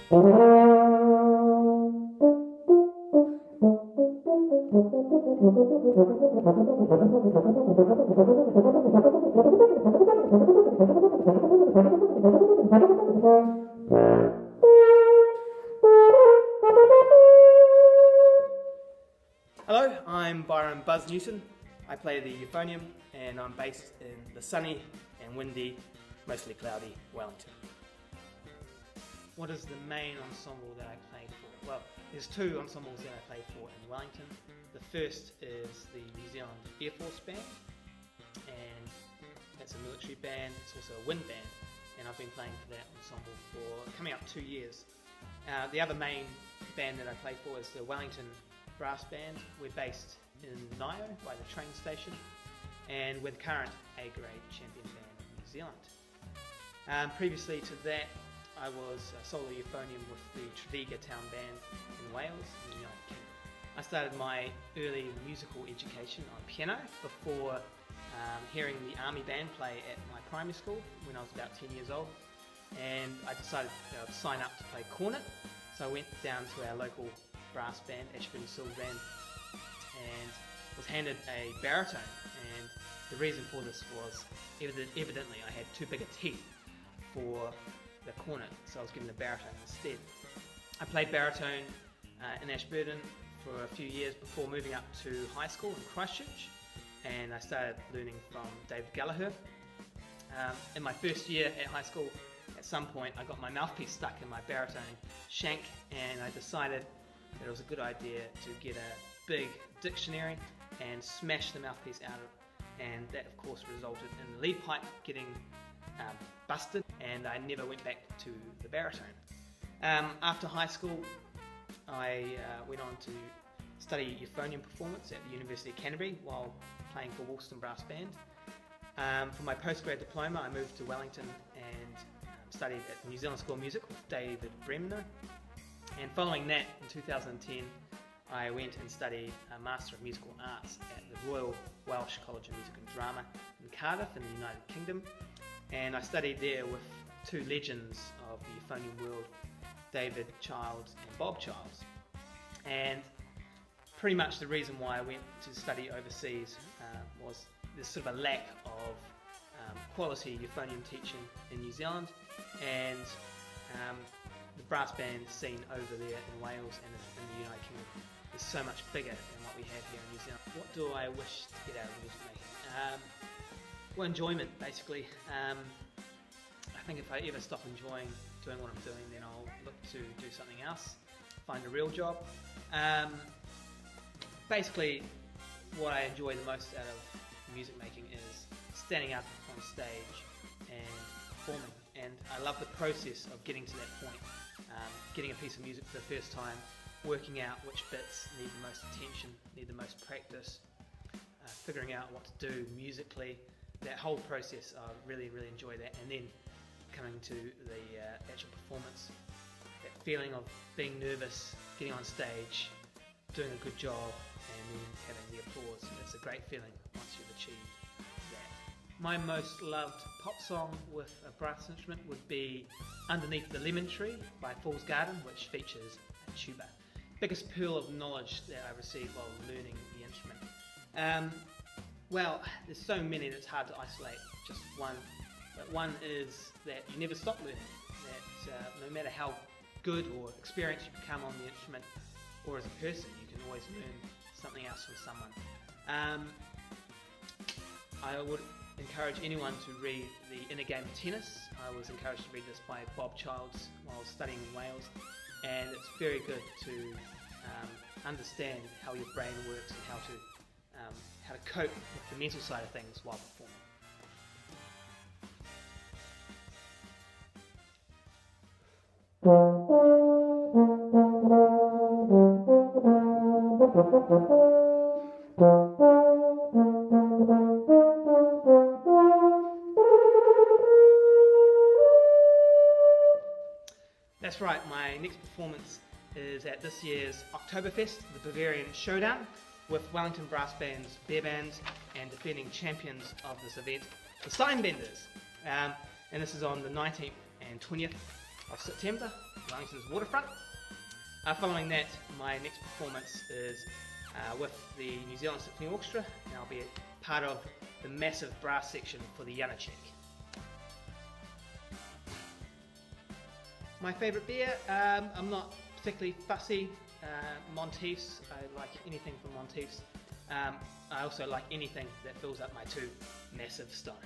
Hello, I'm Byron Buzz Newton. I play the euphonium and I'm based in the sunny and windy, mostly cloudy Wellington. What is the main ensemble that I play for? Well, there's two ensembles that I play for in Wellington. The first is the New Zealand Air Force Band, and that's a military band. It's also a wind band, and I've been playing for that ensemble for coming up 2 years. The other main band that I play for is the Wellington Brass Band. We're based in Nio by the train station, and we're the current A-grade champion band in New Zealand. Previously to that, I was a solo euphonium with the Tredegar Town Band in Wales, in the United Kingdom. I started my early musical education on piano before hearing the Army Band play at my primary school when I was about 10 years old, and I decided to sign up to play cornet. So I went down to our local brass band, Ashburton Silver Band, and was handed a baritone, and the reason for this was evidently I had too big a teeth for the cornet, so I was given the baritone instead. I played baritone in Ashburton for a few years before moving up to high school in Christchurch, and I started learning from David Gallagher. In my first year at high school, at some point I got my mouthpiece stuck in my baritone shank, and I decided that it was a good idea to get a big dictionary and smash the mouthpiece out of it, and that of course resulted in the lead pipe getting busted, and I never went back to the baritone. After high school, I went on to study euphonium performance at the University of Canterbury while playing for Wellington Brass Band. For my postgrad diploma, I moved to Wellington and studied at the New Zealand School of Music with David Bremner. And following that, in 2010, I went and studied a Master of Musical Arts at the Royal Welsh College of Music and Drama in Cardiff in the United Kingdom. And I studied there with two legends of the euphonium world, David Childs and Bob Childs. And pretty much the reason why I went to study overseas was there's sort of a lack of quality euphonium teaching in New Zealand, and the brass band scene over there in Wales and in the United Kingdom is so much bigger than what we have here in New Zealand. What do I wish to get out of music making? Well, enjoyment, basically. I think if I ever stop enjoying doing what I'm doing, then I'll look to do something else, find a real job. Basically, what I enjoy the most out of music making is standing up on stage and performing, and I love the process of getting to that point, getting a piece of music for the first time, working out which bits need the most attention, need the most practice, figuring out what to do musically. That whole process, I really enjoy that, and then coming to the actual performance, that feeling of being nervous, getting on stage, doing a good job, and then having the applause. It's a great feeling once you've achieved that. My most loved pop song with a brass instrument would be Underneath the Lemon Tree by Fool's Garden, which features a tuba. Biggest pearl of knowledge that I received while learning the instrument. Well, there's so many that it's hard to isolate just one, but one is that you never stop learning, that no matter how good or experienced you become on the instrument or as a person, you can always learn something else from someone. I would encourage anyone to read The Inner Game of Tennis. I was encouraged to read this by Bob Childs while studying in Wales, and it's very good to understand how your brain works and how to cope with the mental side of things while performing. That's right, my next performance is at this year's Oktoberfest, the Bavarian Showdown, with Wellington Brass Band's Bear Band and defending champions of this event, the Steinbenders. And this is on the 19th and 20th of September. Wellington's waterfront. Following that, my next performance is with the New Zealand Symphony Orchestra, and I'll be part of the massive brass section for the Janacek. My favourite beer, I'm not particularly fussy. Monteith's, I like anything from Monteith's. I also like anything that fills up my two massive steins.